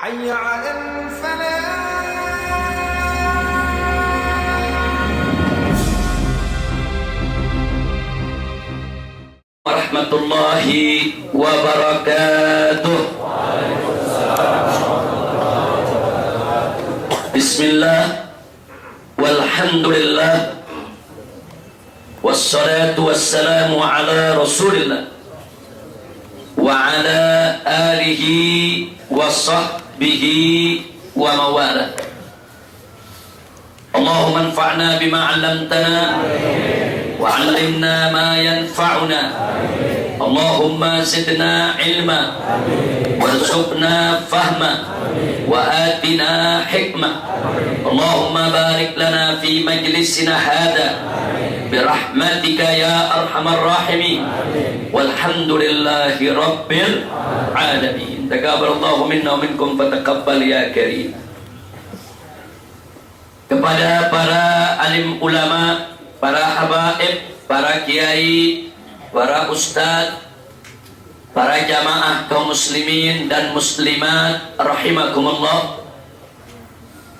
حي على الفلاح. Warahmatullahi wabarakatuh. Bismillah, walhamdulillah, wassalatu wassalamu ala rasulillah wa ala alihi wa sahbihi wa mawala. Allahumma anfa'na bima 'allamtana wa 'allimna ma yanfa'una. Allahumma zidna ilma warzuqna fahma wa atina hikmah. Allahumma barik lana fi majlisina hada birahmatika ya arhamar rahimin. Walhamdulillahi rabbil alamin. Taqabbalallahu minna wa minkum fataqabbal ya karim. Kepada para alim ulama, para habaib, para kiai, para ustadz, para jamaah kaum muslimin dan muslimat rahimakumullah,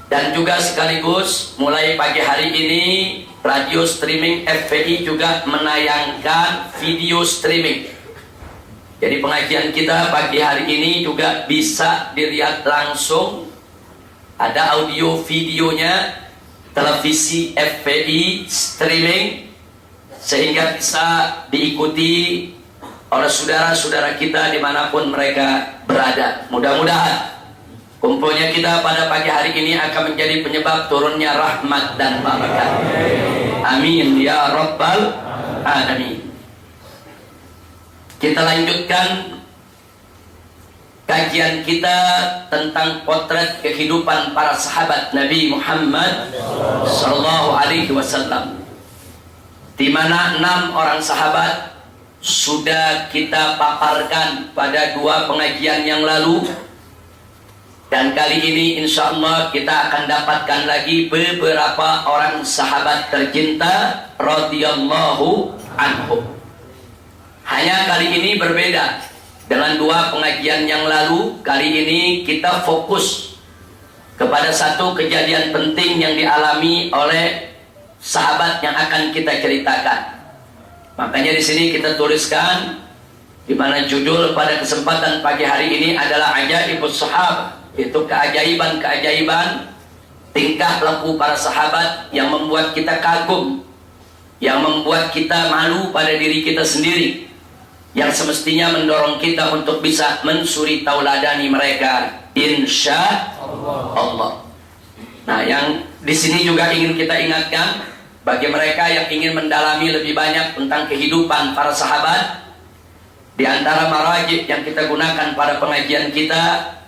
dan juga sekaligus mulai pagi hari ini radio streaming FPI juga menayangkan video streaming. Jadi pengajian kita pagi hari ini juga bisa dilihat langsung, ada audio videonya, televisi FPI streaming, sehingga bisa diikuti oleh saudara-saudara kita dimanapun mereka berada. Mudah-mudahan kumpulnya kita pada pagi hari ini akan menjadi penyebab turunnya rahmat dan barakah. Amin ya rabbal alamin. Kita lanjutkan kajian kita tentang potret kehidupan para sahabat Nabi Muhammad sallallahu alaihi wasallam, di mana 6 orang sahabat sudah kita paparkan pada 2 pengajian yang lalu, dan kali ini insya Allah kita akan dapatkan lagi beberapa orang sahabat tercinta radhiyallahu anhum. Hanya kali ini berbeda dengan 2 pengajian yang lalu. Kali ini kita fokus kepada satu kejadian penting yang dialami oleh sahabat yang akan kita ceritakan. Makanya di sini kita tuliskan, di mana judul pada kesempatan pagi hari ini adalah Ajaibus Sahabat, itu keajaiban-keajaiban tingkah laku para sahabat yang membuat kita kagum, yang membuat kita malu pada diri kita sendiri, yang semestinya mendorong kita untuk bisa mensuri tauladani mereka insya Allah. Nah, yang di sini juga ingin kita ingatkan bagi mereka yang ingin mendalami lebih banyak tentang kehidupan para sahabat, di antara marajih yang kita gunakan pada pengajian kita,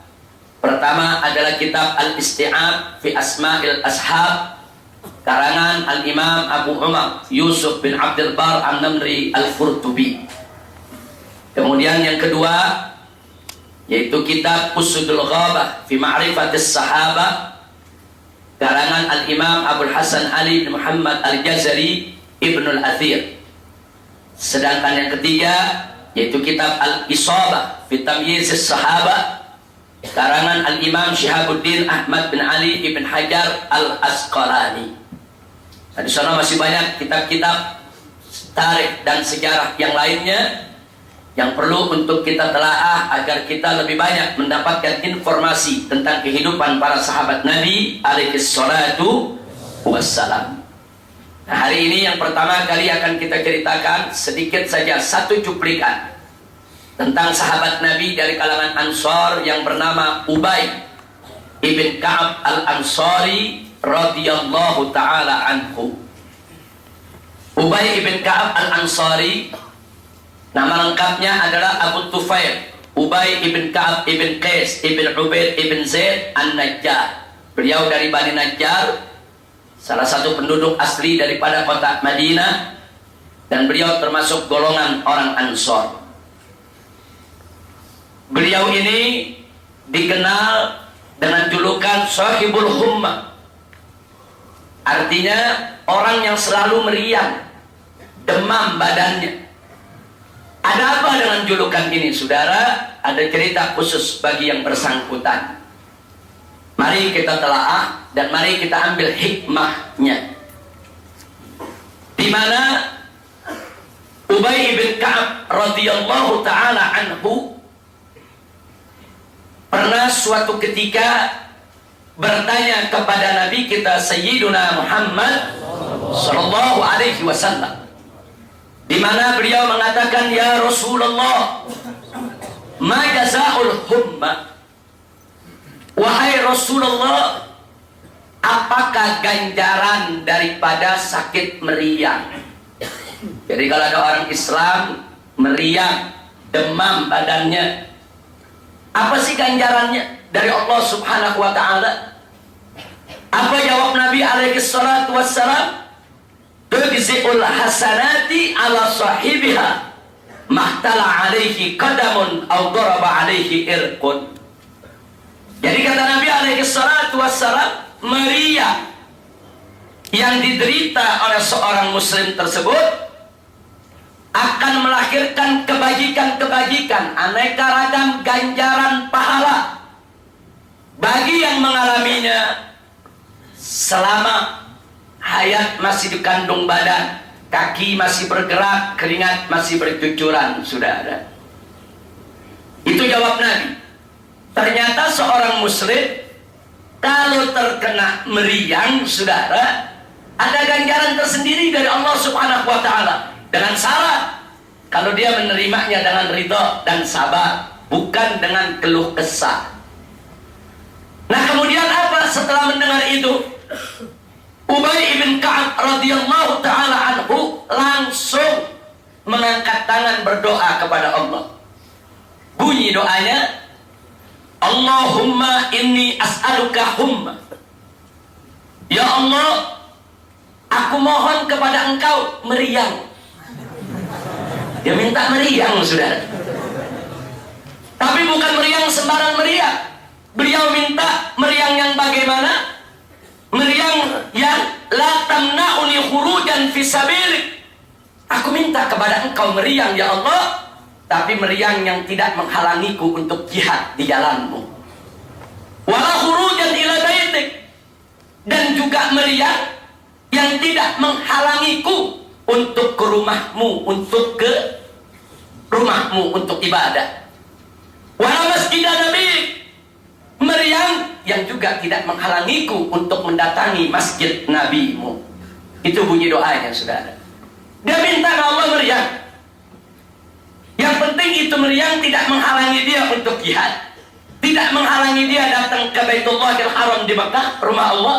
pertama adalah kitab Al-Isti'ab fi Asma'il Ashab, karangan Al-Imam Abu Umar Yusuf bin Abdul Bar An-Namri Al-Furtubi. Kemudian yang kedua yaitu kitab Usudul Ghabah fi Ma'rifatis Sahabah, karangan Al-Imam Abul Hasan Ali bin Muhammad Al-Jazari Ibnul Athir. Sedangkan yang ketiga yaitu kitab Al-Isabah fi Tamyizis Sahabah, karangan Al-Imam Syihabuddin Ahmad bin Ali ibn Hajar Al-Asqalani. Nah, di sana masih banyak kitab-kitab tarikh dan sejarah yang lainnya yang perlu untuk kita telaah agar kita lebih banyak mendapatkan informasi tentang kehidupan para sahabat Nabi alaihi salatu wassalam. Nah, hari ini yang pertama kali akan kita ceritakan sedikit saja satu cuplikan tentang sahabat Nabi dari kalangan Ansar yang bernama Ubay ibn Ka'ab al-Ansari radhiyallahu ta'ala anhu. Ubay ibn Ka'ab al-Ansari, nama lengkapnya adalah Abu Tufail Ubay ibn Ka'ab ibn Qais ibn Ubaid ibn Zaid An-Najjar. Beliau dari Bani Najjar, salah satu penduduk asli daripada kota Madinah, dan beliau termasuk golongan orang Ansar. Beliau ini dikenal dengan julukan Sahibul Hummah, artinya orang yang selalu meriang, demam badannya. Ada apa dengan julukan ini, saudara? Ada cerita khusus bagi yang bersangkutan. Mari kita telaah dan mari kita ambil hikmahnya. Di mana Ubay bin Ka'ab radhiyallahu taala anhu pernah suatu ketika bertanya kepada Nabi kita Sayyiduna Muhammad sallallahu alaihi wasallam, di mana beliau mengatakan, ya Rasulullah, ma jazaa'ul humma? Wahai Rasulullah, apakah ganjaran daripada sakit meriang? Jadi kalau ada orang Islam meriang, demam badannya, apa sih ganjarannya dari Allah Subhanahu wa ta'ala? Apa jawab Nabi alaihi salatu wassalam? Tujzi'ul hasanati ala sahibiha mahtala alaihi qadamun au daraba alaihi irqun. Jadi kata Nabi alaihi salatu wassalam, meriang yang diderita oleh seorang muslim tersebut akan melahirkan kebajikan-kebajikan, aneka ragam ganjaran pahala bagi yang mengalaminya selama hayat masih dikandung badan, kaki masih bergerak, keringat masih bercucuran, saudara. Itu jawab Nabi. Ternyata seorang muslim kalau terkena meriang, saudara, ada ganjaran tersendiri dari Allah Subhanahu wa ta'ala, dengan syarat kalau dia menerimanya dengan ridha dan sabar, bukan dengan keluh kesah. Nah, kemudian apa setelah mendengar itu? Ubay bin Ka'ab radhiyallahu taala anhu langsung mengangkat tangan berdoa kepada Allah. Bunyi doanya, Allahumma inni as'aluka humma. Ya Allah, aku mohon kepada Engkau meriang. Dia minta meriang, saudara. Tapi bukan meriang sembarang meriang. Beliau minta meriang yang bagaimana? Meriang yang la tamna'uni khurujan fi sabilik. Aku minta kepada Engkau meriang, ya Allah, tapi meriang yang tidak menghalangiku untuk jihad di jalanmu. Wala khurujan ila baitik, dan juga meriang yang tidak menghalangiku untuk ke rumahmu, untuk ibadah. Wala masjid Nabi, meriang yang juga tidak menghalangiku untuk mendatangi masjid Nabimu. Itu bunyi doanya, saudara. Dia minta ke Allah meriang. Yang penting itu meriang tidak menghalangi dia untuk jihad, tidak menghalangi dia datang ke Baitullahil Haram di Makkah, rumah Allah,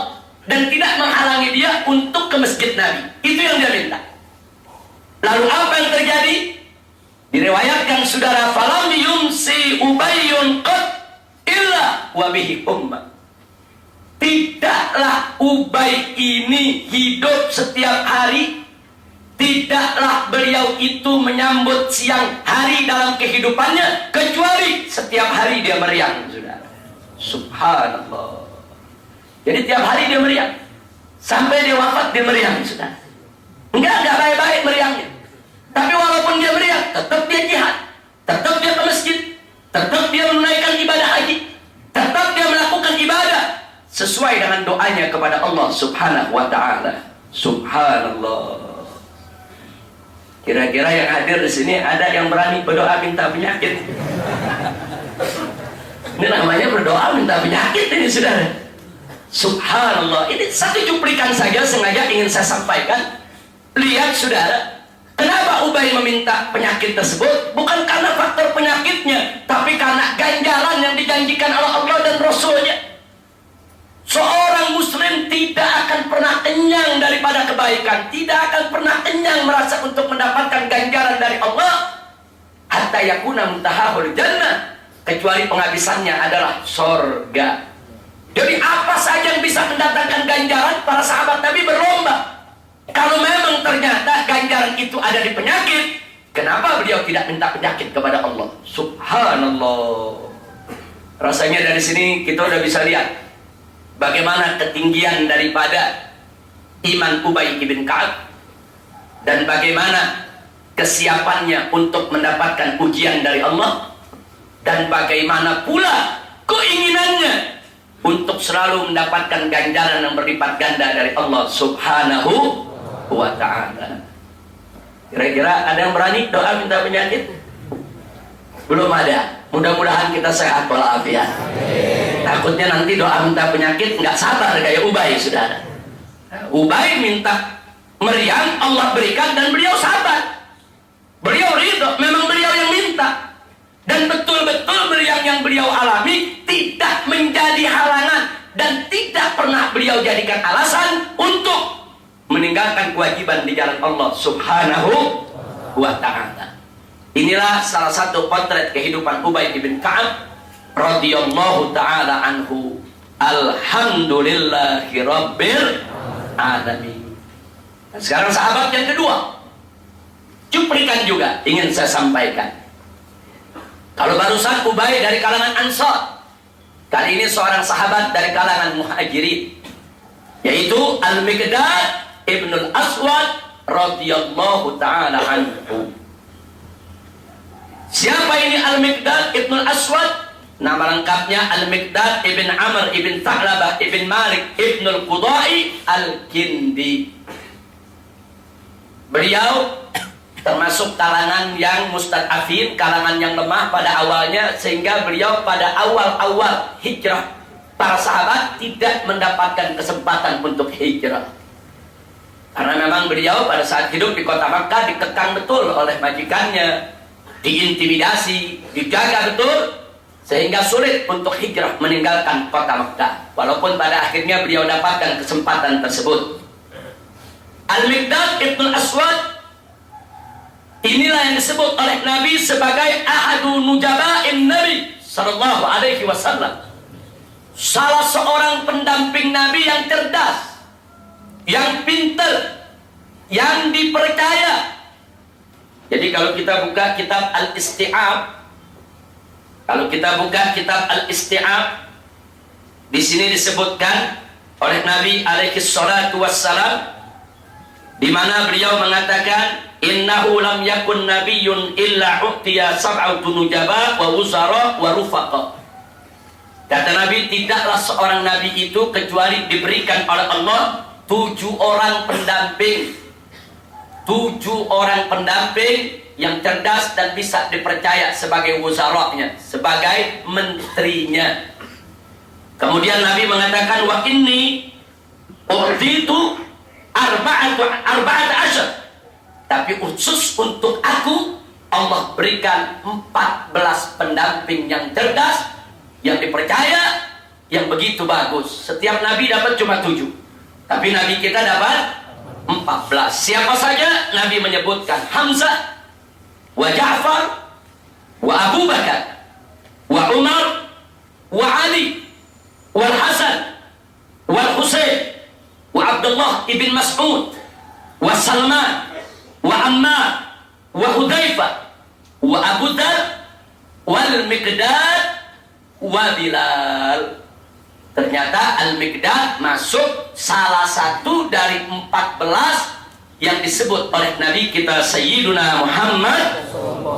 dan tidak menghalangi dia untuk ke masjid Nabi. Itu yang dia minta. Lalu apa yang terjadi? Diriwayatkan, saudara, falam yumsi Ubayyun qad illa wa bihi umma. Tidaklah Ubay ini hidup setiap hari, tidaklah beliau itu menyambut siang hari dalam kehidupannya, kecuali setiap hari dia meriang, saudara. Subhanallah. Jadi tiap hari dia meriang, sampai dia wafat dia meriang, saudara. Enggak baik-baik meriangnya. Tapi walaupun dia meriang, tetap dia jihad, tetap dia ke masjid, tetap dia menunaikan ibadah haji, tetap dia melakukan ibadah sesuai dengan doanya kepada Allah Subhanahu wa ta'ala. Subhanallah. Kira-kira yang hadir di sini ada yang berani berdoa minta penyakit? Ini namanya berdoa minta penyakit ini, saudara. Subhanallah. Ini satu cuplikan saja sengaja ingin saya sampaikan. Lihat, saudara, kenapa Ubay meminta penyakit tersebut? Bukan karena faktor penyakitnya, tapi karena ganjaran yang dijanjikan oleh Allah dan Rasulnya. Seorang muslim tidak akan pernah kenyang daripada kebaikan, tidak akan pernah kenyang merasa untuk mendapatkan ganjaran dari Allah, hatta yakuna muntahahul jannah, kecuali penghabisannya adalah sorga. Jadi apa saja yang bisa mendatangkan ganjaran, para sahabat Nabi berlomba. Kalau memang ternyata ganjaran itu ada di penyakit, kenapa beliau tidak minta penyakit kepada Allah? Subhanallah. Rasanya dari sini kita udah bisa lihat bagaimana ketinggian daripada iman Ubay bin Ka'ab, dan bagaimana kesiapannya untuk mendapatkan ujian dari Allah, dan bagaimana pula keinginannya untuk selalu mendapatkan ganjaran yang berlipat ganda dari Allah Subhanahu wa ta'ala. Kira-kira ada yang berani doa minta penyakit? Belum ada. Mudah-mudahan kita sehat walafiat. Takutnya nanti doa minta penyakit nggak sabar kayak Ubay, saudara. Ubay minta meriang, Allah berikan, dan beliau sabar. Beliau ridho, memang beliau yang minta. Dan betul-betul meriang yang beliau alami tidak menjadi halangan dan tidak pernah beliau jadikan alasan untuk meninggalkan kewajiban di jalan Allah Subhanahu wa ta'ala. Inilah salah satu potret kehidupan Ubay bin Ka'ab radhiyallahu ta'ala anhu. Alhamdulillahi rabbil alamin. Dan sekarang sahabat yang kedua, cuplikan juga ingin saya sampaikan. Kalau barusan Ubay dari kalangan Ansar, kali ini seorang sahabat dari kalangan Muhajirin, yaitu Al-Miqdad Ibnul Aswad radhiyallahu ta'ala anhu. Siapa ini Al-Miqdad Ibnul Aswad? Nama lengkapnya Al-Miqdad Ibn Amr Ibn Tha'labah Ibn Malik Ibnul Qudai Al-Kindi. Beliau termasuk kalangan yang mustad'afin, kalangan yang lemah pada awalnya, sehingga beliau pada awal-awal hijrah para sahabat tidak mendapatkan kesempatan untuk hijrah. Karena memang beliau pada saat hidup di kota Makkah dikekang betul oleh majikannya, diintimidasi, dijaga betul, sehingga sulit untuk hijrah meninggalkan kota Makkah. Walaupun pada akhirnya beliau dapatkan kesempatan tersebut. Al-Miqdad Ibnul Aswad, inilah yang disebut oleh Nabi sebagai ahadu nujaba'in Nabi sallallahu alaihi wasallam. Salah seorang pendamping Nabi yang cerdas, yang pintar, yang dipercaya. Jadi kalau kita buka kitab Al-Isti'ab, di sini disebutkan oleh Nabi alaihi salatu wassalam, di mana beliau mengatakan, innahu lam yakun nabiyyun illa u'tiya sab'atu nujaba wa wuzara wa rufaqa. Kata Nabi, tidaklah seorang nabi itu kecuali diberikan oleh Allah 7 orang pendamping. 7 orang pendamping yang cerdas dan bisa dipercaya sebagai wuzara'nya, sebagai menterinya. Kemudian Nabi mengatakan, wa inni u'titu arba'ata asyar. Tapi khusus untuk aku, Allah berikan 14 pendamping yang cerdas, yang dipercaya, yang begitu bagus. Setiap Nabi dapat cuma 7, tapi Nabi kita dapat 14. Siapa saja? Nabi menyebutkan Hamzah, wa Ja'far, wa Abu Bakar, wa Umar, wa Ali, wa Hasan, wa Husain, wa Abdullah ibn Mas'ud, wa Salman, wa Ammar, wa Hudzaifah, wa Abu Dzar, wal Miqdad, wa Bilal. Ternyata Al-Miqdad masuk salah satu dari 14 yang disebut oleh Nabi kita Sayyiduna Muhammad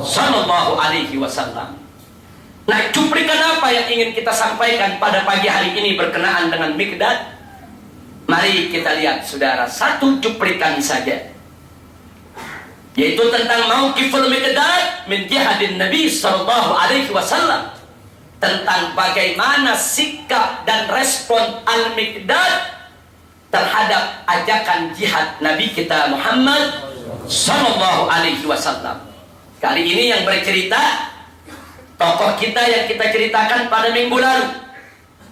sallallahu alaihi wasallam. Nah, cuplikan apa yang ingin kita sampaikan pada pagi hari ini berkenaan dengan Miqdad? Mari kita lihat, saudara, satu cuplikan saja, yaitu tentang mauqiful Miqdad min jihadin Nabi sallallahu alaihi wasallam, tentang bagaimana sikap dan respon Al-Miqdad terhadap ajakan jihad Nabi kita Muhammad sallallahu alaihi wasallam. Kali ini yang bercerita tokoh kita yang kita ceritakan pada minggu lalu,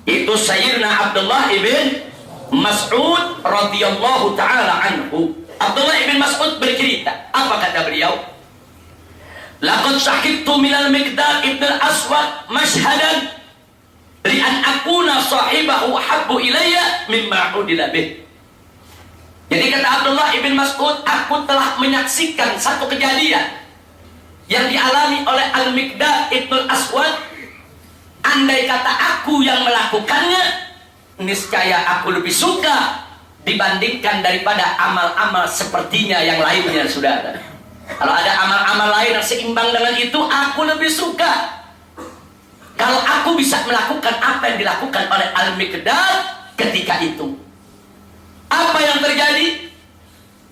itu Sayyidina Abdullah ibn Mas'ud radhiyallahu ta'ala anhu. Abdullah ibn Mas'ud bercerita, apa kata beliau? Laqad syahidtu minal Miqdad ibn al-Aswad mashhadan li an akuna sahibahu habbu ilayya mimma udila bih. Jadi kata Abdullah ibn Mas'ud, aku telah menyaksikan satu kejadian yang dialami oleh Al-Miqdad ibn al-Aswad. Andai kata aku yang melakukannya, niscaya aku lebih suka dibandingkan daripada amal-amal sepertinya yang lainnya, saudara. Kalau ada amal-amal lain yang seimbang dengan itu, aku lebih suka. kalau aku bisa melakukan apa yang dilakukan oleh Al-Miqdad ketika itu. Apa yang terjadi?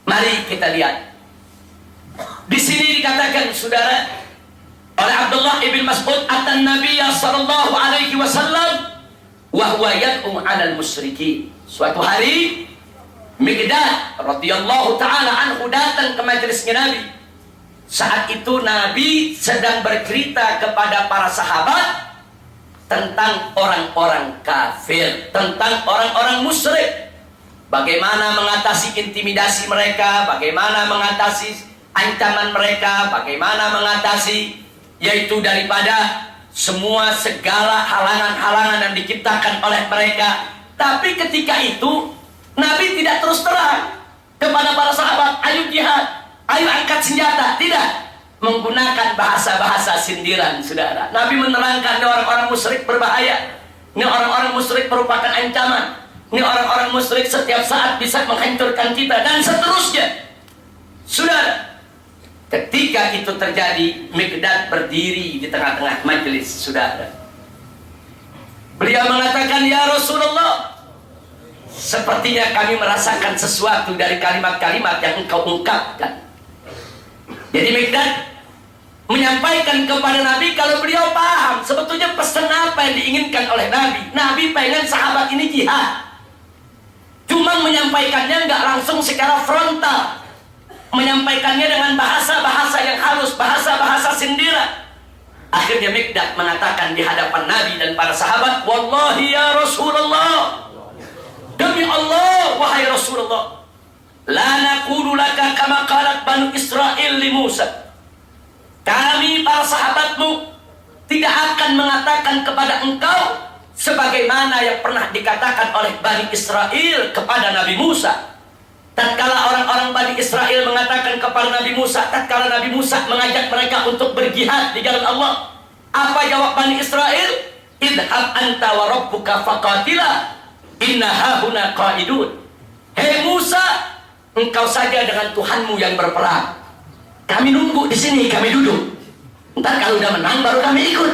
Mari kita lihat. Di sini dikatakan, saudara, oleh Abdullah ibn Mas'ud, atan Nabiya sallallahu alaihi wasallam wa huwa yad'u 'alal musyrikin. Suatu hari Miqdad radhiyallahu taala anhu datang ke majelisnya Nabi. Saat itu Nabi sedang bercerita kepada para sahabat tentang orang-orang kafir, tentang orang-orang musyrik. Bagaimana mengatasi intimidasi mereka, bagaimana mengatasi ancaman mereka, bagaimana mengatasi yaitu daripada semua segala halangan-halangan yang diciptakan oleh mereka. Tapi ketika itu Nabi tidak terus terang kepada para sahabat, ayo jihad, ayo angkat senjata. Tidak. Menggunakan bahasa-bahasa sindiran, saudara. Nabi menerangkan, ini orang-orang musyrik berbahaya. Ini orang-orang musyrik merupakan ancaman. Ini orang-orang musyrik setiap saat bisa menghancurkan kita. Dan seterusnya. Saudara, ketika itu terjadi, Miqdad berdiri di tengah-tengah majelis, saudara. Beliau mengatakan, ya Rasulullah, sepertinya kami merasakan sesuatu dari kalimat-kalimat yang engkau ungkapkan. Jadi Miqdad menyampaikan kepada Nabi kalau beliau paham sebetulnya pesan apa yang diinginkan oleh Nabi. Nabi pengen sahabat ini jihad. Cuma menyampaikannya nggak langsung secara frontal. Menyampaikannya dengan bahasa-bahasa yang halus, bahasa-bahasa sindiran. Akhirnya Miqdad mengatakan di hadapan Nabi dan para sahabat, wallahi ya Rasulullah, demi Allah wahai Rasulullah, la naqulu laka kama qalat Banu Israil li Musa. Kami para sahabatmu tidak akan mengatakan kepada engkau sebagaimana yang pernah dikatakan oleh Bani Israel kepada Nabi Musa. Tatkala orang-orang Bani Israel mengatakan kepada Nabi Musa, tatkala Nabi Musa mengajak mereka untuk berjihad di jalan Allah, apa jawab Bani Israel? Idhab anta wa rabbuka faqatila inna hahuna qaidun. Hei Musa, engkau saja dengan Tuhanmu yang berperang. Kami nunggu di sini, kami duduk. Ntar kalau udah menang baru kami ikut.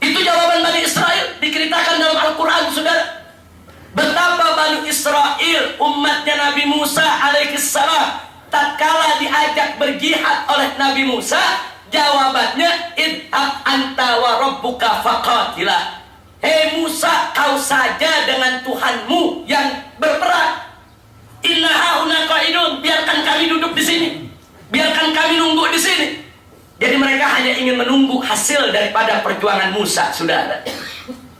Itu jawaban Bani Israel, diceritakan dalam Al-Quran, saudara. Betapa Bani Israel, umatnya Nabi Musa alaihissalam, tatkala diajak berjihad oleh Nabi Musa, jawabannya idhab anta wa rabbuka faqatila. Hei Musa, kau saja dengan Tuhanmu yang berperang. Inna hauna qaidun, biarkan kami duduk di sini. Biarkan kami nunggu di sini. Jadi mereka hanya ingin menunggu hasil daripada perjuangan Musa, saudara.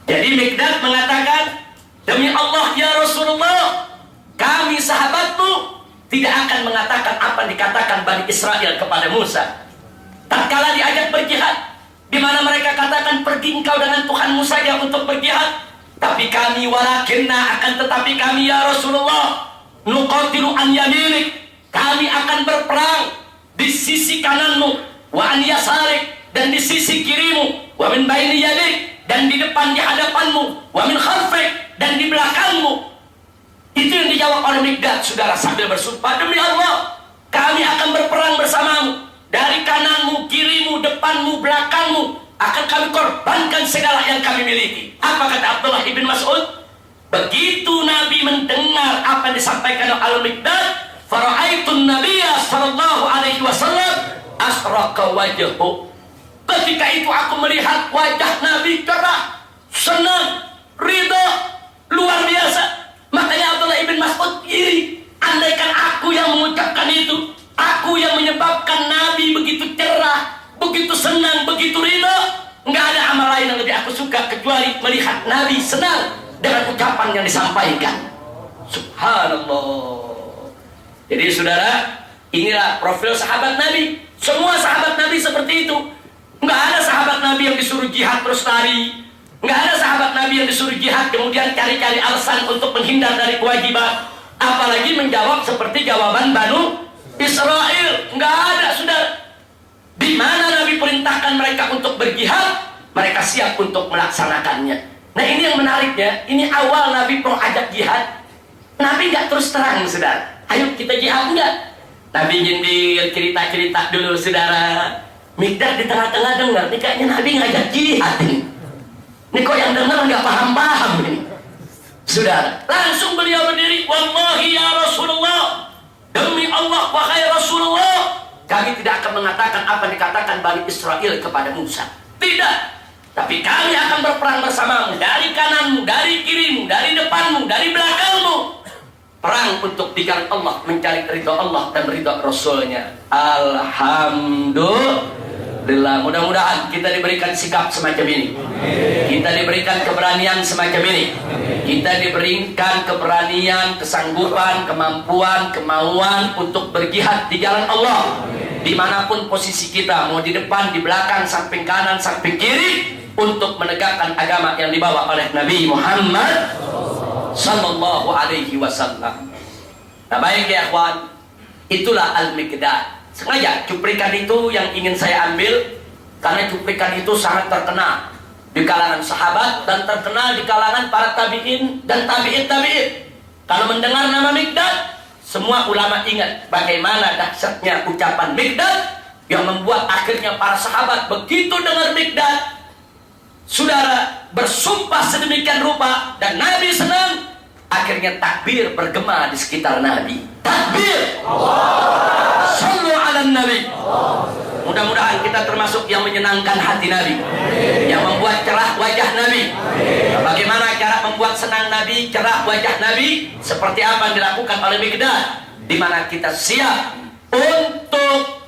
Jadi Miqdad mengatakan, demi Allah ya Rasulullah, kami sahabatmu tidak akan mengatakan apa yang dikatakan Bani Israel kepada Musa. Tatkala diajak berjihad, di mana mereka katakan pergi engkau dengan Tuhanmu saja untuk berjihad. Tapi kami walakinna, akan tetapi kami ya Rasulullah, nuqatilu an yaminik, kami akan berperang di sisi kananmu, wa an yasarik, dan di sisi kirimu, wa min baini yadik, dan di depan di hadapanmu, wa min khalfik, dan di belakangmu. Itu yang dijawab oleh Miqdad, saudara, sambil bersumpah, demi Allah, kami akan berperang bersamamu. Dari kananmu, kirimu, depanmu, belakangmu, akan kami korbankan segala yang kami miliki. Apa kata Abdullah ibn Mas'ud? Begitu Nabi mendengar apa yang disampaikan oleh Al-Miqdad, fara'aitun Nabiyya sallallahu alaihi wasallam asraqa wajhu. Ketika itu aku melihat wajah Nabi cerah, senang, ridha, luar biasa. Makanya Abdullah ibn Mas'ud iri. Andaikan aku yang mengucapkan itu, aku yang menyebabkan Nabi begitu cerah, begitu senang, begitu ridha, nggak ada amal lain yang lebih aku suka kecuali melihat Nabi senang dengan ucapan yang disampaikan. Subhanallah. Jadi saudara, inilah profil sahabat Nabi. Semua sahabat Nabi seperti itu. Nggak ada sahabat Nabi yang disuruh jihad terus lari. Nggak ada sahabat Nabi yang disuruh jihad kemudian cari-cari alasan untuk menghindar dari kewajiban. Apalagi menjawab seperti jawaban Banu Israel. Nggak ada, saudara. Di mana Nabi perintahkan mereka untuk berjihad, mereka siap untuk melaksanakannya. Nah ini yang menariknya. Ini awal Nabi mau ajak jihad, Nabi nggak terus terang, saudara. Ayo kita jihad, enggak. Nabi nyindir, cerita-cerita dulu, saudara. Mikdad di tengah-tengah dengar, ini kayaknya Nabi ngajak jihad ini. Ini kok yang dengar nggak paham-paham ini. Saudara, langsung beliau berdiri, wallahi ya Rasulullah, demi Allah wahai Rasulullah, kami tidak akan mengatakan apa yang dikatakan Bani Israel kepada Musa. Tidak. Tapi kami akan berperang bersamamu, dari kananmu, dari kirimu, dari depanmu, dari belakangmu. Perang untuk di jalan Allah, mencari ridho Allah dan ridho Rasulnya. Alhamdulillah. Mudah-mudahan kita diberikan sikap semacam ini. Kita diberikan keberanian semacam ini. Kita diberikan keberanian, kesanggupan, kemampuan, kemauan untuk berjihad di jalan Allah. Dimanapun posisi kita, mau di depan, di belakang, samping kanan, samping kiri, untuk menegakkan agama yang dibawa oleh Nabi Muhammad sallallahu alaihi wasallam. Nah, baik ya akhwan, itulah Al-Miqdad. Sengaja cuplikan itu yang ingin saya ambil karena cuplikan itu sangat terkenal di kalangan sahabat dan terkenal di kalangan para tabi'in dan tabi'in. Kalau mendengar nama Miqdad, semua ulama ingat bagaimana dahsyatnya ucapan Miqdad yang membuat akhirnya para sahabat begitu dengar Miqdad, saudara, bersumpah sedemikian rupa dan Nabi senang, akhirnya takbir bergema di sekitar Nabi. Takbir, sallu ala Nabi. Mudah-mudahan kita termasuk yang menyenangkan hati Nabi, yang membuat cerah wajah Nabi. Bagaimana cara membuat senang Nabi, cerah wajah Nabi? Seperti apa yang dilakukan oleh Miqdad, di mana kita siap untuk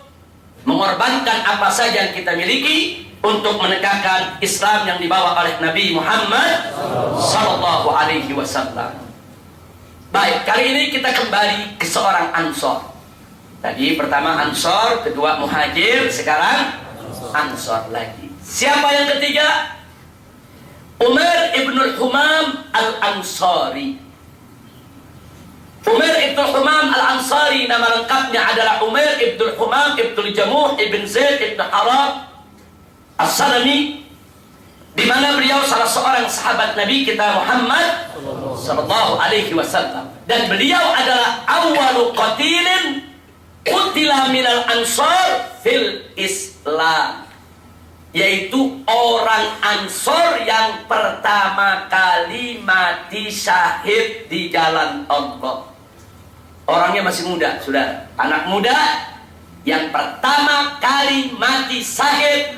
mengorbankan apa saja yang kita miliki untuk menegakkan Islam yang dibawa oleh Nabi Muhammad sallallahu alaihi wasallam. Baik, kali ini kita kembali ke seorang Ansor. Tadi pertama Ansor, kedua Muhajir, sekarang Ansor lagi. Siapa yang ketiga? Umar ibnul Humam al-Ansari. Umar ibnul Humam al-Ansari, nama lengkapnya adalah Umar ibnul Humam ibnul Jamuh ibn Zaid ibn Haram As-Salami, di mana beliau salah seorang sahabat Nabi kita Muhammad sallallahu alaihi wasallam, dan beliau adalah awwalu qatilin qutila minal ansar fil Islam, yaitu orang Ansor yang pertama kali mati syahid di jalan Allah. Orangnya masih muda, saudara, anak muda yang pertama kali mati syahid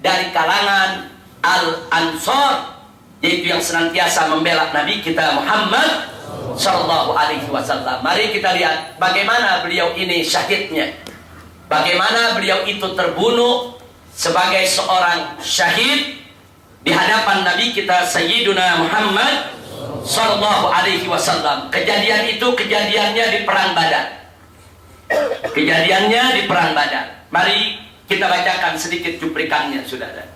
dari kalangan Al-Ansor, yaitu yang senantiasa membela Nabi kita Muhammad sallallahu alaihi wasallam. Mari kita lihat bagaimana beliau ini syahidnya, bagaimana beliau itu terbunuh sebagai seorang syahid di hadapan Nabi kita Sayyiduna Muhammad sallallahu alaihi wasallam. Kejadian itu kejadiannya di perang Badar. Kejadiannya di perang Badar. Mari kita bacakan sedikit cuplikannya, saudara.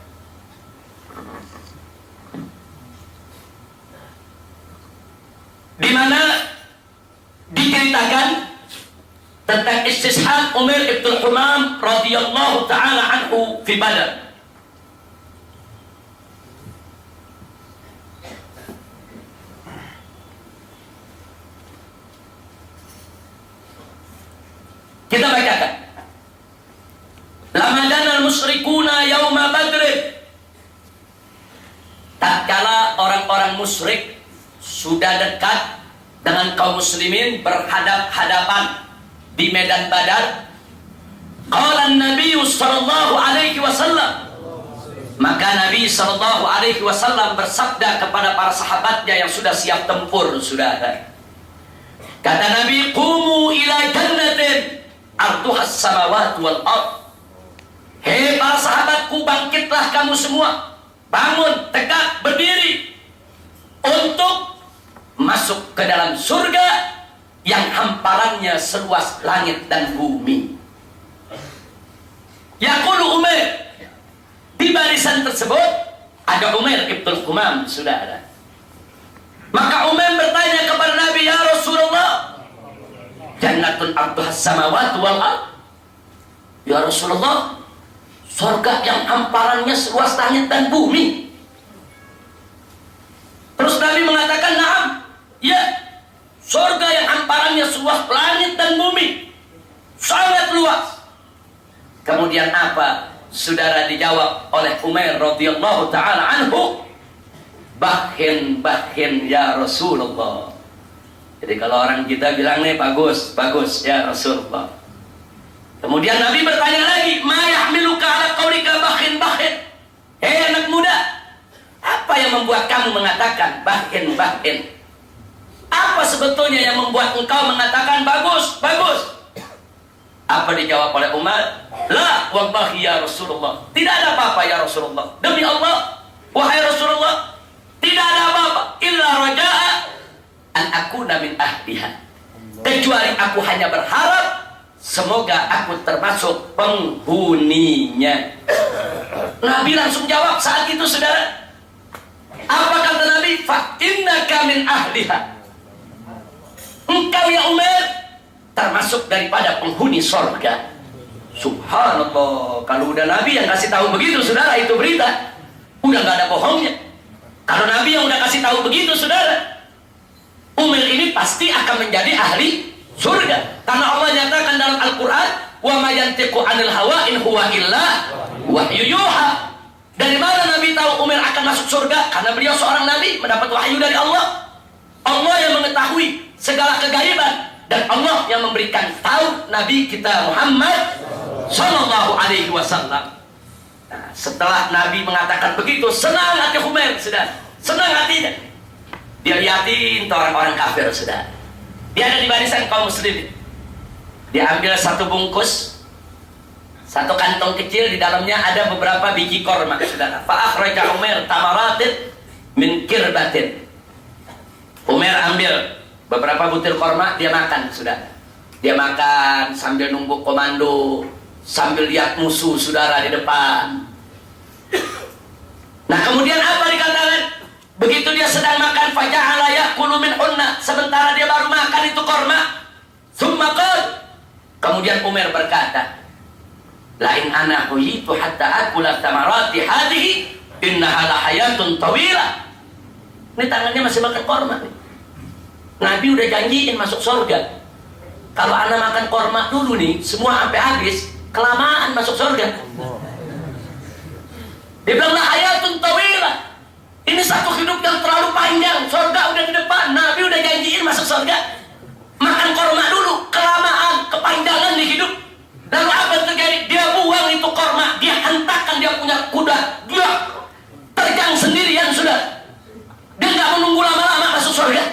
Di mana diceritakan tentang istishhad Umar ibn Humam radhiyallahu taala anhu fi Badar. Kita bacakan. Lamadana al-musyrikuna yauma Badr. Tatkala orang-orang musyrik sudah dekat dengan kaum muslimin, berhadap-hadapan di medan Badar, qala an-nabiy sallallahu alaihi wasallam, maka Nabi sallallahu alaihi wasallam bersabda kepada para sahabatnya yang sudah siap tempur, saudara. Kata Nabi, qumu ila jannatin arduhas samawati wal ardh. Hei para sahabatku, bangkitlah kamu semua, bangun, tegak, berdiri untuk masuk ke dalam surga yang hamparannya seluas langit dan bumi. Yaqulu Umar, di barisan tersebut ada Umar ibnul Humam, saudara. Maka Umar bertanya kepada Nabi, ya Rasulullah, jannatun arduhas samawati wal ardh, ya Rasulullah, surga yang hamparannya seluas langit dan bumi. Terus Nabi mengatakan, na'am, ya, surga yang hamparannya seluas langit dan bumi, sangat luas. Kemudian apa saudara, dijawab oleh Umair radhiyallahu taala anhu, bahin ya Rasulullah. Jadi kalau orang kita bilang nih bagus ya Rasulullah. Kemudian Nabi bertanya lagi, ma yahmiluka ala qaulika bahin. Hei anak muda, apa yang membuat kamu mengatakan bahin? Apa sebetulnya yang membuat engkau mengatakan bagus? Apa dijawab oleh Umar? La wallahi ya Rasulullah, tidak ada apa-apa ya Rasulullah. Demi Allah, wahai Rasulullah, tidak ada apa-apa. Illa raja'a an akuna min ahliha. Kecuali aku hanya berharap semoga aku termasuk penghuninya. Nabi langsung jawab saat itu, saudara. Apa kata Nabi? Fa innaka min ahliha. Engkau ya Umar termasuk daripada penghuni sorga. Subhanallah. Kalau udah Nabi yang kasih tahu begitu, saudara, itu berita udah nggak ada bohongnya. Kalau Nabi yang udah kasih tahu begitu, saudara, Umar ini pasti akan menjadi ahli surga. Karena Allah nyatakan dalam Al-Quran, wa ma yantiqu 'anil hawa in huwa illa wahyu yuha. Dari mana Nabi tahu Umar akan masuk surga? Karena beliau seorang Nabi, mendapat wahyu dari Allah. Allah yang mengetahui segala kegaiban, dan Allah yang memberikan tahu Nabi kita Muhammad sallallahu alaihi wasallam. Nah, setelah Nabi mengatakan begitu, senang hati Umar, sudah. Senang hatinya. Dia lihatin orang-orang kafir, sudah. Dia ada di barisan kaum muslimin. Dia ambil satu bungkus, satu kantong kecil, di dalamnya ada beberapa biji korma, saudara. Fa akhraja Umar tamaratin min kirbatin. Umar ambil beberapa butir korma, dia makan, saudara. Dia makan sambil nunggu komando, sambil lihat musuh, saudara, di depan. Nah, kemudian apa dikatakan? Begitu dia sedang makan, faja'ala ya'kulu minhunna, sementara dia baru makan itu korma. Tsumma qala, kemudian Umar berkata, la in ana huyitu hatta akula tamarati hadhihi innaha la hayatun tawilah. Ini tangannya masih makan korma nih. Nabi udah janjiin masuk surga. Kalau ana makan korma dulu nih, semua sampai habis, kelamaan masuk surga. Dia bilang la hayatun tawilah. Ini satu hidup yang terlalu panjang. Surga udah di depan, Nabi udah janjiin masuk surga. Makan korma dulu, kelamaan, kepanjangan di hidup. Lalu apa yang terjadi? Dia buang itu korma, dia hentakkan dia punya kuda, dia terjang sendirian, sudah. Dia nggak menunggu lama-lama masuk surga.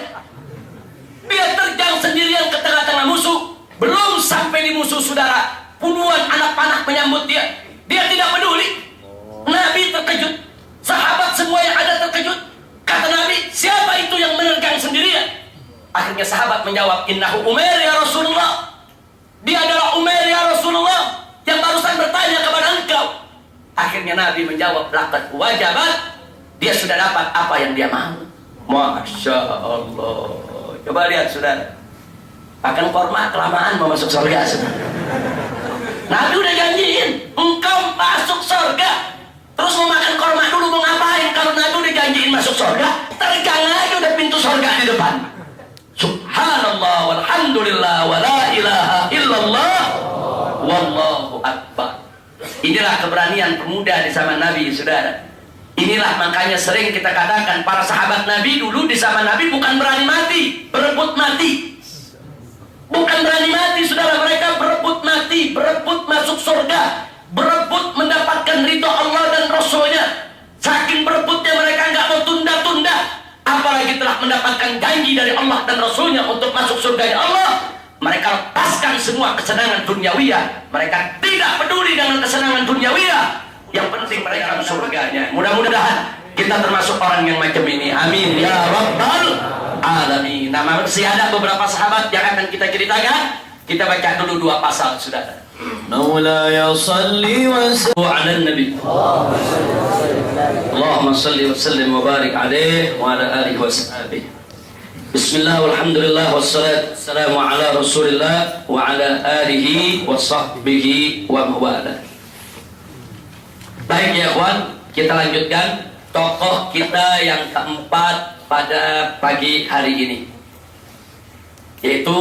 Dia terjang sendirian ke tengah-tengah musuh. Belum sampai di musuh, saudara, puluhan anak panah menyambut dia. Dia tidak peduli. Nabi terkejut. Sahabat semua yang ada terkejut. Kata Nabi, siapa itu yang menerjang sendirian? Akhirnya sahabat menjawab, innahu Umar ya Rasulullah. Dia adalah Umar ya Rasulullah yang barusan bertanya kepada engkau. Akhirnya Nabi menjawab, laqad wajabat. Dia sudah dapat apa yang dia mau. Masya Allah. Coba lihat, saudara. Makan korma kelamaan mau masuk surga, saudara. Nabi udah janjiin, engkau masuk surga. Terus mau makan korma dulu mau ngapain? Kalau Nabi udah janjiin masuk surga, terjang aja udah pintu surga di depan. Subhanallah walhamdulillah wa la ilaha illallah wallahu akbar. Inilah keberanian pemuda di zaman Nabi, saudara. Inilah makanya sering kita katakan para sahabat Nabi dulu di zaman Nabi bukan berani mati, berebut mati. Bukan berani mati, saudara, mereka berebut mati, berebut masuk surga, berebut mendapatkan ridho Allah dan Rasulnya. Saking berebutnya mereka nggak mau tunda-tunda. Apalagi telah mendapatkan janji dari Allah dan Rasulnya untuk masuk surga Allah, mereka lepaskan semua kesenangan duniawiyah. Mereka tidak peduli dengan kesenangan duniawiyah. Yang penting mereka surganya. Mudah-mudahan kita termasuk orang yang macam ini. Amin ya rabbal alamin. Nah, masih ada beberapa sahabat yang akan kita ceritakan. Kita baca dulu 2 pasal, saudara. Maulaya salli wa sallim ala nabi. Allahumma salli wa sallim wa barik alaihi wa ala alihi wa sahbihi. Bismillah walhamdulillah wassalatu wassalamu ala Rasulillah wa ala alihi wa sahbihi wa mawala. Baik ya kawan, kita lanjutkan tokoh kita yang keempat pada pagi hari ini, yaitu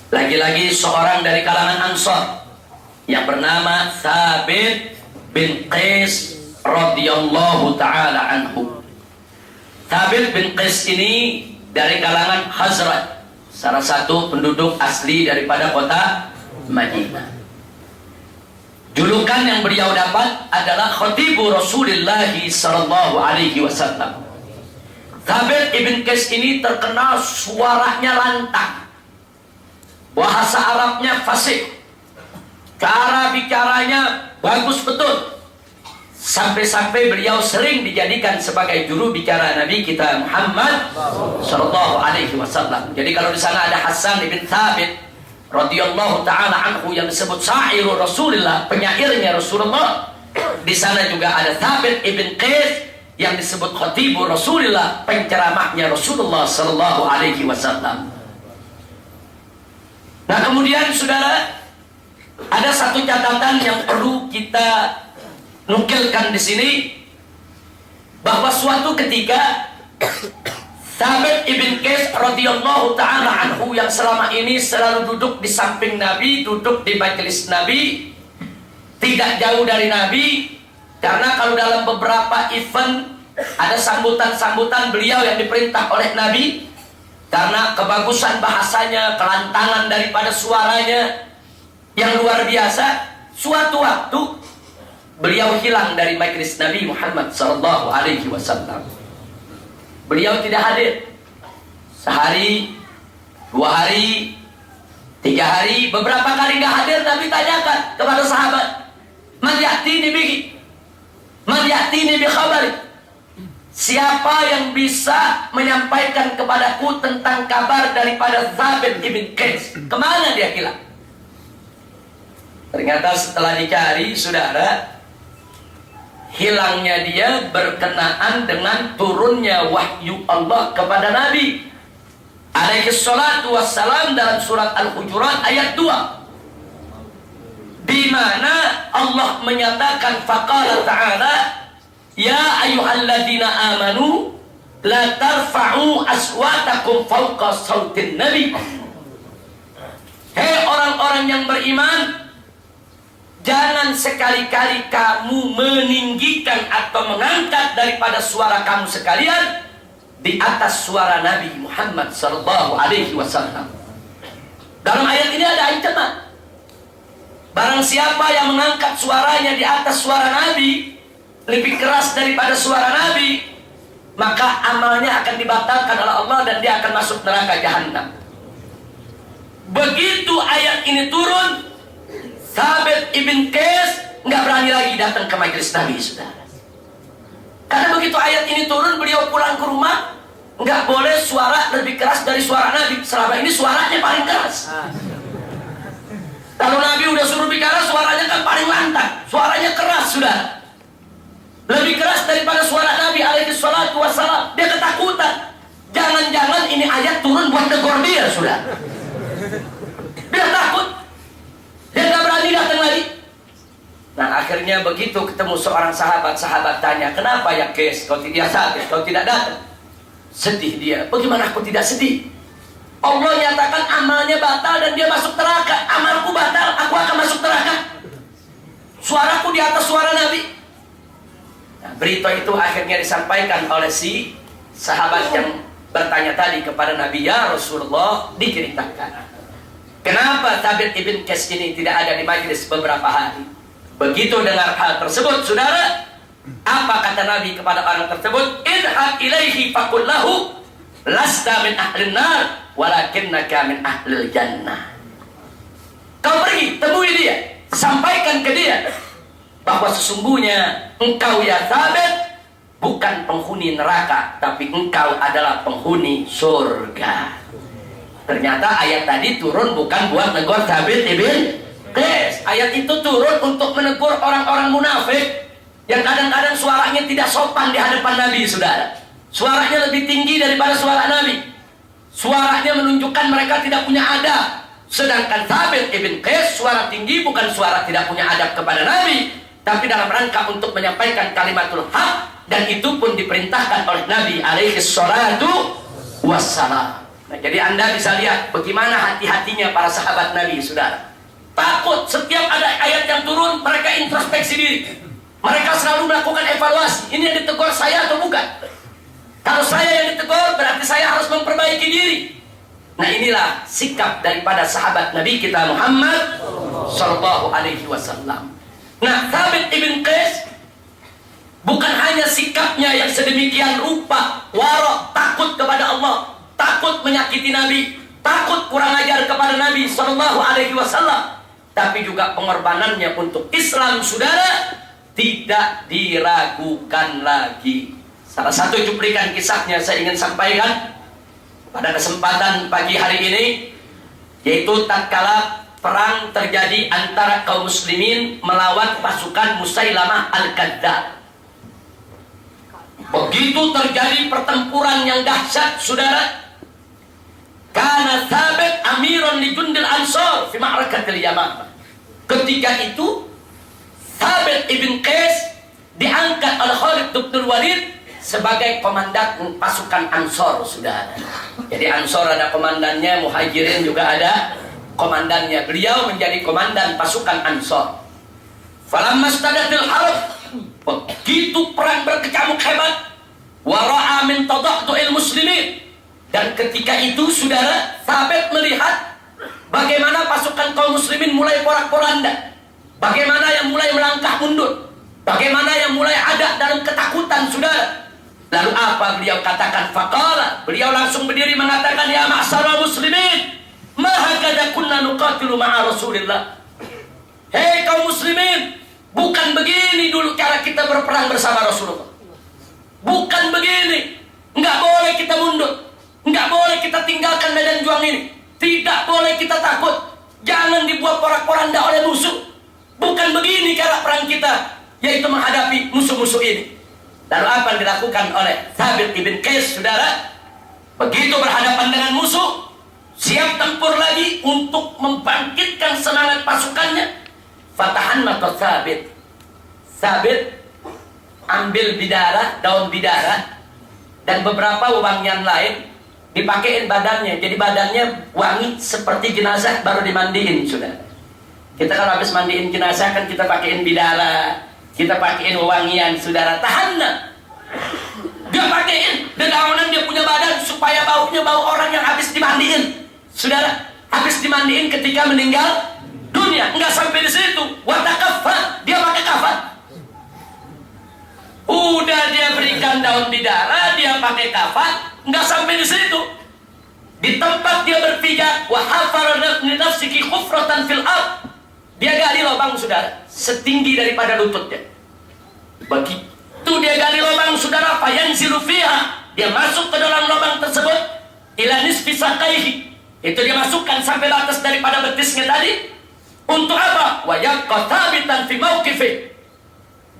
lagi-lagi seorang dari kalangan Ansar yang bernama Thabit bin Qais radhiyallahu taala anhu. Thabit bin Qais ini dari kalangan Khazraj, salah satu penduduk asli daripada kota Madinah. Julukan yang beliau dapat adalah Khatibu Rasulullah sallallahu alaihi wasallam. Thabit ibn Qais ini terkenal suaranya lantang, bahasa Arabnya fasih, cara bicaranya bagus betul, sampai-sampai beliau sering dijadikan sebagai juru bicara Nabi kita Muhammad sallallahu alaihi wasallam. Jadi kalau di sana ada Hasan ibn Thabit radhiyallahu taala anhu yang disebut syairul Rasulullah, penyairnya Rasulullah, di sana juga ada Thabit ibn Qais yang disebut khatibu Rasulullah, penceramahnya Rasulullah sallallahu alaihi wasallam. Nah, kemudian saudara, ada satu catatan yang perlu kita nukilkan di sini, bahwa suatu ketika Thabit ibn Qais radhiyallahu taala anhu yang selama ini selalu duduk di samping Nabi, duduk di majelis Nabi, tidak jauh dari Nabi, karena kalau dalam beberapa event ada sambutan-sambutan beliau yang diperintah oleh Nabi, karena kebagusan bahasanya, kelantangan daripada suaranya yang luar biasa. Suatu waktu beliau hilang dari majelis Nabi Muhammad sallallahu alaihi wasallam. Beliau tidak hadir. Sehari, 2 hari, 3 hari, beberapa kali nggak hadir. Nabi tanyakan kepada sahabat, "Man ya'tini bihi? Man ya'tini bi khabari?" Siapa yang bisa menyampaikan kepadaku tentang kabar daripada Thabit ibn Qais? Kemana dia hilang? Ternyata setelah dicari, saudara, hilangnya dia berkenaan dengan turunnya wahyu Allah kepada Nabi alaihi salatu wassalam dalam surat Al-Hujurat ayat 2, di mana Allah menyatakan, faqala ta'ala, ya ayyuhalladzina amanu la tarfa'u aswatakum fawqa sautin nabi. Hei orang-orang yang beriman, jangan sekali-kali kamu meninggikan atau mengangkat daripada suara kamu sekalian di atas suara Nabi Muhammad sallallahu alaihi wasallam. Dalam ayat ini ada ancaman. Barang siapa yang mengangkat suaranya di atas suara Nabi lebih keras daripada suara Nabi, maka amalnya akan dibatalkan oleh Allah dan dia akan masuk neraka jahanam. Begitu ayat ini turun, Thabit ibn Qais nggak berani lagi datang ke majelis Nabi, saudara. Karena begitu ayat ini turun, beliau pulang ke rumah, nggak boleh suara lebih keras dari suara Nabi. Selama ini suaranya paling keras. Kalau Nabi udah suruh bicara, suaranya kan paling lantang, suaranya keras, saudara. Lebih keras daripada suara Nabi alaihi salatu wassalam. Dia ketakutan, jangan-jangan ini ayat turun buat negor dia, saudara. Dia takut. Dia gak berani datang lagi. Nah, akhirnya begitu ketemu seorang sahabat, sahabat tanya, kenapa ya Qais, kau tidak sakit, kau tidak datang? Sedih dia. Bagaimana aku tidak sedih? Allah nyatakan amalnya batal dan dia masuk neraka. Amalku batal, aku akan masuk neraka. Suaraku di atas suara Nabi. Nah, berita itu akhirnya disampaikan oleh si sahabat yang bertanya tadi kepada Nabi, ya Rasulullah, diceritakan kenapa Thabit ibn Qais ini tidak ada di majlis beberapa hari. Begitu dengar hal tersebut, saudara, apa kata Nabi kepada orang tersebut? Idhab ilaihi faqul lahu lasta min ahlin nar walakinnaka min ahlil jannah. Kau pergi, temui dia, sampaikan ke dia bahwa sesungguhnya engkau ya Thabit bukan penghuni neraka, tapi engkau adalah penghuni surga. Ternyata ayat tadi turun bukan buat menegur Thabit ibn Qais. Ayat itu turun untuk menegur orang-orang munafik yang kadang-kadang suaranya tidak sopan di hadapan Nabi, saudara. Suaranya lebih tinggi daripada suara Nabi. Suaranya menunjukkan mereka tidak punya adab. Sedangkan Thabit ibn Qais suara tinggi bukan suara tidak punya adab kepada Nabi, tapi dalam rangka untuk menyampaikan kalimatul haq, dan itu pun diperintahkan oleh Nabi alaihi salatu wassalam. Nah, jadi Anda bisa lihat bagaimana hati-hatinya para sahabat Nabi, saudara. Takut setiap ada ayat yang turun, mereka introspeksi diri. Mereka selalu melakukan evaluasi. Ini yang ditegur saya atau bukan? Kalau saya yang ditegur, berarti saya harus memperbaiki diri. Nah, inilah sikap daripada sahabat Nabi kita Muhammad sallallahu alaihi wasallam. Nah, Thabit ibn Qais bukan hanya sikapnya yang sedemikian rupa, warok, takut kepada Allah, takut menyakiti Nabi, takut kurang ajar kepada Nabi sallallahu alaihi wasallam, tapi juga pengorbanannya untuk Islam, saudara, tidak diragukan lagi. Salah satu cuplikan kisahnya saya ingin sampaikan pada kesempatan pagi hari ini, yaitu tatkala perang terjadi antara kaum muslimin melawan pasukan Musailamah Al-Kadzdzab. Begitu terjadi pertempuran yang dahsyat, saudara, kana Thabit amiran li jundil ansar fi ma'rakatil Yamamah. Ketika itu Thabit ibn Qais diangkat oleh Khalid bin Walid sebagai komandan pasukan Ansor, saudara. Jadi Ansor ada komandannya, Muhajirin juga ada komandannya. Beliau menjadi komandan pasukan Ansor. Falamma stadatil harb, begitu perang berkecamuk hebat, wa ra'a min tadahdu'il muslimin, dan ketika itu, saudara, Thabit melihat bagaimana pasukan kaum muslimin mulai porak-poranda, bagaimana yang mulai melangkah mundur, bagaimana yang mulai ada dalam ketakutan, saudara. Lalu apa beliau katakan? Faqala, beliau langsung berdiri mengatakan, ya ma'syaral muslimin, ma hakadha kunna nuqatilu ma'a Rasulillah. Hei kaum muslimin, bukan begini dulu cara kita berperang bersama Rasulullah. Bukan begini. Enggak boleh kita mundur, enggak boleh kita tinggalkan medan juang ini, tidak boleh kita takut, jangan dibuat porak-poranda oleh musuh. Bukan begini cara perang kita, yaitu menghadapi musuh-musuh ini. Lalu apa yang dilakukan oleh Thabit ibn Qais, saudara? Begitu berhadapan dengan musuh, siap tempur lagi untuk membangkitkan semangat pasukannya. Fatahannata Thabit. Thabit ambil bidara, daun bidara, dan beberapa wewangian lain, dipakein badannya. Jadi badannya wangi seperti jenazah baru dimandiin, saudara. Kita kalau habis mandiin jenazah kan kita pakein bidara, kita pakein wewangian, saudara. Tahanna, dia pakein dedaunan, dia punya badan supaya baunya bau orang yang habis dimandiin, saudara. Habis dimandiin ketika meninggal dunia. Enggak sampai di situ, watakafan, dia pakai kafan. Udah dia berikan daun bidara, dia pakai kafan. Enggak sampai di situ, di tempat dia berpijak, wa hafara li nafsihi khufratan fil ard, dia gali lubang, saudara, setinggi daripada lututnya. Begitu dia gali lubang, saudara, fayanzilu fiha, dia masuk ke dalam lubang tersebut, ila nisfi saqaihi, itu dia masukkan sampai batas daripada betisnya tadi. Untuk apa? Wa yabqa thabitan fi mauqifi.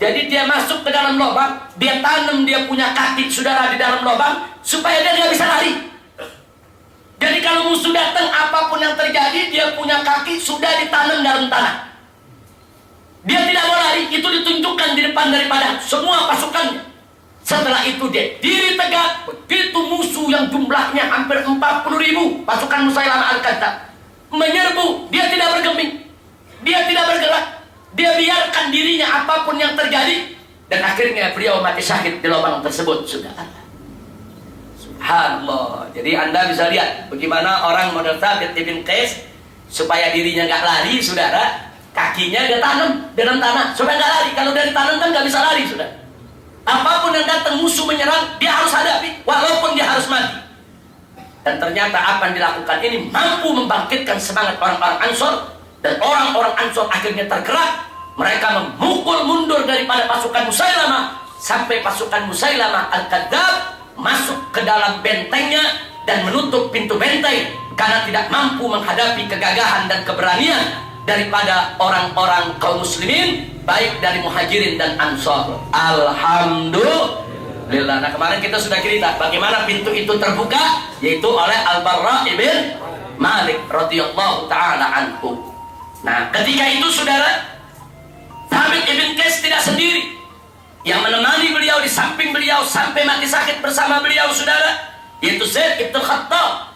Jadi dia masuk ke dalam lubang, dia tanam, dia punya kaki, saudara, di dalam lubang supaya dia nggak bisa lari. Jadi kalau musuh datang, apapun yang terjadi, dia punya kaki sudah ditanam dalam tanah. Dia tidak mau lari, itu ditunjukkan di depan daripada semua pasukannya. Setelah itu dia diri tegak, begitu musuh yang jumlahnya hampir 40.000, pasukan Musailamah Al-Kadzdzab menyerbu, dia tidak bergeming, dia tidak bergerak, dia biarkan dirinya apapun yang terjadi, dan akhirnya beliau mati syahid di lubang tersebut, sudah. Subhanallah. Jadi Anda bisa lihat bagaimana orang model Thabit ibn Qais supaya dirinya nggak lari, saudara, kakinya dia tanam dalam tanah supaya nggak lari. Kalau dia ditanam kan nggak bisa lari, saudara. Apapun yang datang, musuh menyerang, dia harus hadapi walaupun dia harus mati. Dan ternyata apa yang dilakukan ini mampu membangkitkan semangat orang-orang Ansor, dan orang-orang Ansor akhirnya tergerak. Mereka memukul mundur daripada pasukan Musailamah sampai pasukan Musailamah Al-Kadzdzab masuk ke dalam bentengnya dan menutup pintu benteng karena tidak mampu menghadapi kegagahan dan keberanian daripada orang-orang kaum muslimin, baik dari Muhajirin dan Ansor. Alhamdulillah. Nah, kemarin kita sudah cerita bagaimana pintu itu terbuka, yaitu oleh Al-Barra ibn Malik radhiyallahu taala anhu. Nah, ketika itu, saudara, Thabit ibn Qais tidak sendiri. Yang menemani beliau di samping beliau sampai mati sakit bersama beliau, saudara, yaitu Zaid ibn Khattab,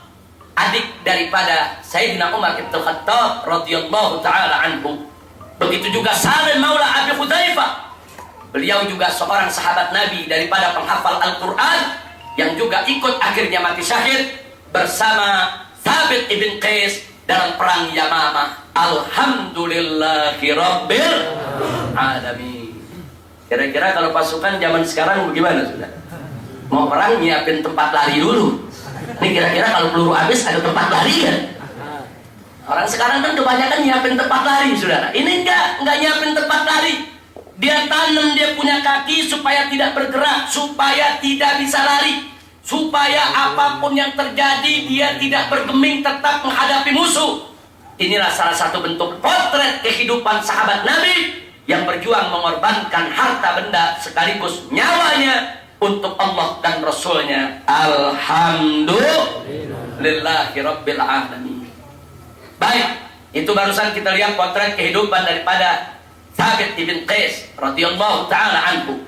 adik daripada Sayyidina Umar ibn Khattab radhiyallahu taala anhu. Begitu juga Salim maula Abi Hudzaifah, Beliau juga seorang sahabat Nabi daripada penghafal Al-Quran yang juga ikut akhirnya mati syahid bersama Thabit ibn Qais dalam perang Yamamah. Alhamdulillahirabbil alamin. Kira-kira kalau pasukan zaman sekarang bagaimana sudah? Mau perang nyiapin tempat lari dulu. Ini kira-kira kalau peluru habis ada tempat lari kan? Orang sekarang kan kebanyakan nyiapin tempat lari, saudara. Ini enggak nyiapin tempat lari. Dia tanam, dia punya kaki supaya tidak bergerak, supaya tidak bisa lari, supaya apapun yang terjadi dia tidak bergeming, tetap menghadapi musuh. Inilah salah satu bentuk potret kehidupan sahabat Nabi yang berjuang mengorbankan harta benda sekaligus nyawanya untuk Allah dan Rasulnya. Alhamdulillahirabbil alamin. Baik, itu barusan kita lihat potret kehidupan daripada Thabit ibn Qais radhiyallahu taala anhu.